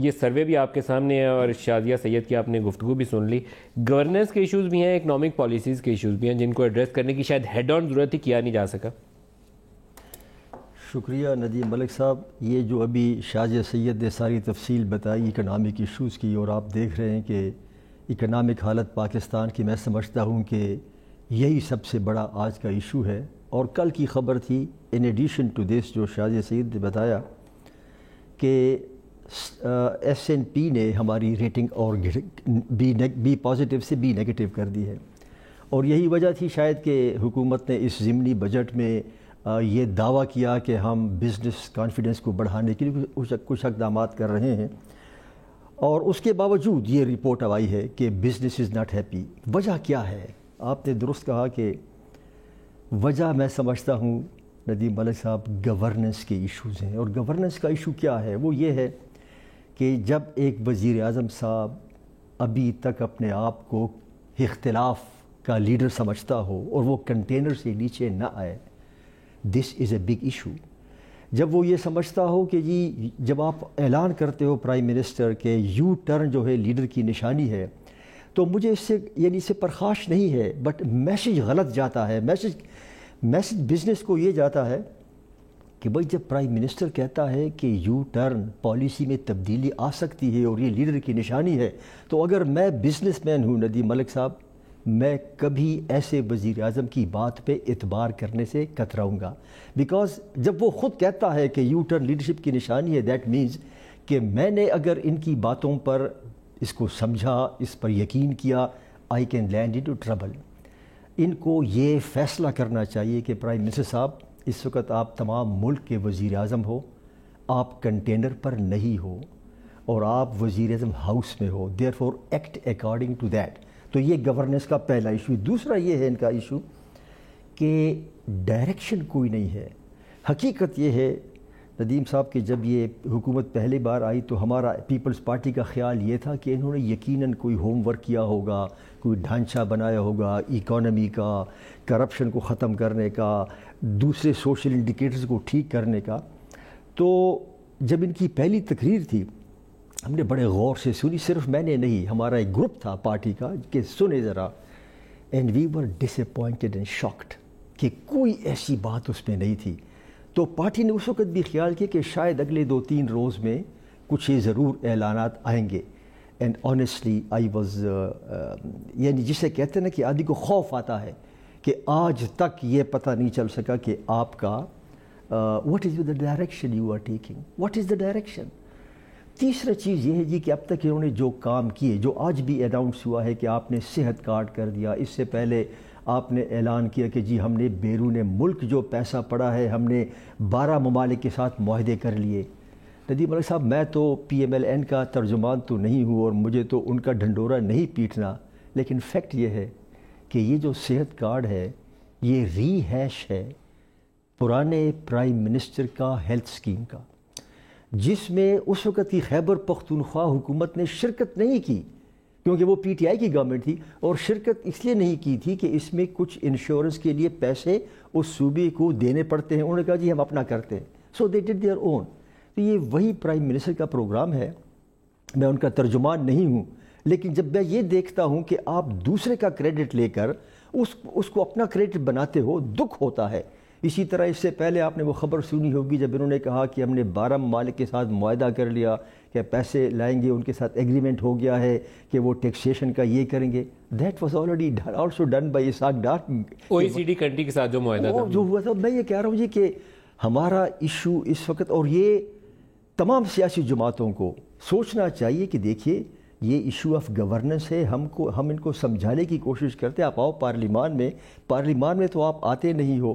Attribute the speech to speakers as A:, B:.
A: یہ سروے بھی آپ کے سامنے ہے اور شازیہ سید کی آپ نے گفتگو بھی سن لی. گورننس کے ایشوز بھی ہیں, اکنامک پالیسیز کے ایشوز بھی ہیں جن کو ایڈریس کرنے کی شاید ہیڈ آن ضرورت ہی کیا نہیں جا سکا.
B: شکریہ ندیم ملک صاحب. یہ جو ابھی شازیہ سید نے ساری تفصیل بتائی اکنامک ایشوز کی, اور آپ دیکھ رہے ہیں کہ اکنامک حالت پاکستان کی, میں سمجھتا ہوں کہ یہی سب سے بڑا آج کا ایشو ہے. اور کل کی خبر تھی ان ایڈیشن ٹو دس جو شازیہ سید نے بتایا کہ ایس این پی نے ہماری ریٹنگ اور بی پازیٹیو سے بی نیگیٹو کر دی ہے. اور یہی وجہ تھی شاید کہ حکومت نے اس ضمنی بجٹ میں یہ دعویٰ کیا کہ ہم بزنس کانفیڈنس کو بڑھانے کے لیے کچھ اقدامات کر رہے ہیں, اور اس کے باوجود یہ رپورٹ آئی ہے کہ بزنس از ناٹ ہیپی. وجہ کیا ہے؟ آپ نے درست کہا کہ وجہ میں سمجھتا ہوں ندیم ملک صاحب گورننس کے ایشوز ہیں. اور گورننس کا ایشو کیا ہے؟ وہ یہ ہے کہ جب ایک وزیر اعظم صاحب ابھی تک اپنے آپ کو اختلاف کا لیڈر سمجھتا ہو اور وہ کنٹینر سے نیچے نہ آئے, دس از اے بگ ایشو. جب وہ یہ سمجھتا ہو کہ جی جب آپ اعلان کرتے ہو پرائم منسٹر کہ یو ٹرن جو ہے لیڈر کی نشانی ہے, تو مجھے اس سے یعنی اس سے پرخاش نہیں ہے, بٹ میسیج غلط جاتا ہے. میسیج بزنس کو یہ جاتا ہے کہ بھائی جب پرائم منسٹر کہتا ہے کہ یو ٹرن پالیسی میں تبدیلی آ سکتی ہے اور یہ لیڈر کی نشانی ہے, تو اگر میں بزنس مین ہوں ندیم ملک صاحب, میں کبھی ایسے وزیر اعظم کی بات پہ اعتبار کرنے سے کتراؤں گا. بیکاز جب وہ خود کہتا ہے کہ یو ٹرن لیڈرشپ کی نشانی ہے, دیٹ مینز کہ میں نے اگر ان کی باتوں پر اس کو سمجھا, اس پر یقین کیا, I can land into trouble. ان کو یہ فیصلہ کرنا چاہیے کہ پرائم منسٹر صاحب اس وقت آپ تمام ملک کے وزیر اعظم ہو, آپ کنٹینر پر نہیں ہو اور آپ وزیر اعظم ہاؤس میں ہو, there for act according to that. تو یہ گورننس کا پہلا ایشو. دوسرا یہ ہے ان کا ایشو کہ ڈائریکشن کوئی نہیں ہے. حقیقت یہ ہے ندیم صاحب کہ جب یہ حکومت پہلی بار آئی تو ہمارا پیپلز پارٹی کا خیال یہ تھا کہ انہوں نے یقیناً کوئی ہوم ورک کیا ہوگا, کوئی ڈھانچہ بنایا ہوگا اکانومی کا, کرپشن کو ختم کرنے کا, دوسرے سوشل انڈیکیٹرز کو ٹھیک کرنے کا. تو جب ان کی پہلی تقریر تھی ہم نے بڑے غور سے سنی, صرف میں نے نہیں, ہمارا ایک گروپ تھا پارٹی کا کہ سنے ذرا, and we were disappointed and shocked کہ کوئی ایسی بات اس میں نہیں تھی. تو پارٹی نے اس وقت بھی خیال کیا کہ شاید اگلے 2-3 روز میں کچھ یہ ضرور اعلانات آئیں گے. اینڈ آنیسٹلی آئی واز یعنی جسے کہتے ہیں نا کہ آدمی کو خوف آتا ہے کہ آج تک یہ پتہ نہیں چل سکا کہ آپ کا what is the direction you are taking, what is the direction. تیسرا چیز یہ ہے جی کہ اب تک انہوں نے جو کام کیے, جو آج بھی اناؤنس ہوا ہے کہ آپ نے صحت کارڈ کر دیا, اس سے پہلے آپ نے اعلان کیا کہ جی ہم نے بیرون ملک جو پیسہ پڑا ہے ہم نے 12 ممالک کے ساتھ معاہدے کر لیے. ندیم ملک صاحب میں تو پی ایم ایل این کا ترجمان تو نہیں ہوں اور مجھے تو ان کا ڈھنڈورا نہیں پیٹنا, لیکن فیکٹ یہ ہے کہ یہ جو صحت کارڈ ہے یہ ری ہیش ہے پرانے پرائم منسٹر کا ہیلتھ اسکیم کا, جس میں اس وقت کی خیبر پختونخوا حکومت نے شرکت نہیں کی کیونکہ وہ پی ٹی آئی کی گورنمنٹ تھی, اور شرکت اس لیے نہیں کی تھی کہ اس میں کچھ انشورنس کے لیے پیسے اس صوبے کو دینے پڑتے ہیں. انہوں نے کہا جی ہم اپنا کرتے ہیں, سو دے ڈڈ دیئر اون. تو یہ وہی پرائم منسٹر کا پروگرام ہے, میں ان کا ترجمان نہیں ہوں, لیکن جب میں یہ دیکھتا ہوں کہ آپ دوسرے کا کریڈٹ لے کر اس کو اپنا کریڈٹ بناتے ہو, دکھ ہوتا ہے. اسی طرح اس سے پہلے آپ نے وہ خبر سنی ہوگی جب انہوں نے کہا کہ ہم نے 12 ممالک کے ساتھ معاہدہ کر لیا کہ پیسے لائیں گے, ان کے ساتھ ایگریمنٹ ہو گیا ہے کہ وہ ٹیکسیشن کا یہ کریں گے. That was already also done by Ishaq Dar,
A: OECD country کے ساتھ جو معاہدہ تھا
B: جو ہوا تھا. میں یہ کہہ رہا ہوں جی کہ ہمارا ایشو اس وقت, اور یہ تمام سیاسی جماعتوں کو سوچنا چاہیے کہ دیکھیے یہ ایشو آف گورننس ہے, ہم ان کو سمجھانے کی کوشش کرتے ہیں. آپ آؤ پارلیمان میں تو آپ آتے نہیں ہو.